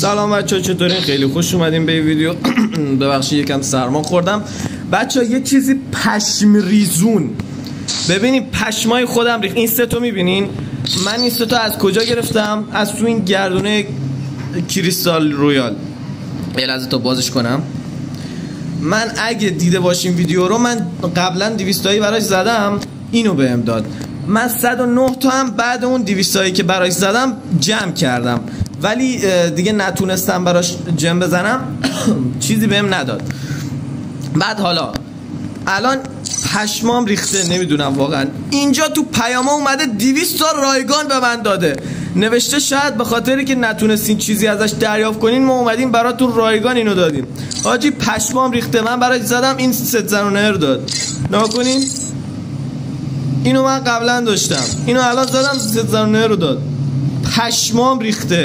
سلام بچه‌ها، چطورین؟ خیلی خوش اومدین به ویدیو. ببخشید یکم سرما خوردم بچه‌ها. یه چیزی پشم ریزون، ببینید پشمای خودم ریخت. این سه تا میبینین؟ من این سه تا از کجا گرفتم؟ از تو این گردونه کریستال رویال. یه لحظه تا بازش کنم. من اگه دیده باشین ویدیو رو، من قبلا 200 تایی براش زدم، اینو بهم داد. من 109 تا هم بعد اون 200 تایی که براش زدم جمع کردم، ولی دیگه نتونستم براش جمع بزنم. چیزی بهم نداد. بعد حالا الان پشمام ریخته، نمیدونم واقعا. اینجا تو پیاما اومده 200 تا رایگان به من داده، نوشته شاید به خاطری که نتونستین چیزی ازش دریافت کنین ما اومدیم براتون رایگان اینو دادیم. حاجی پشمام ریخته. من براش زدم این ست زنونه رو داد. نکنین اینو من قبلا داشتم، اینو الان زدم ست زنونه رو داد. پشمام ریخته.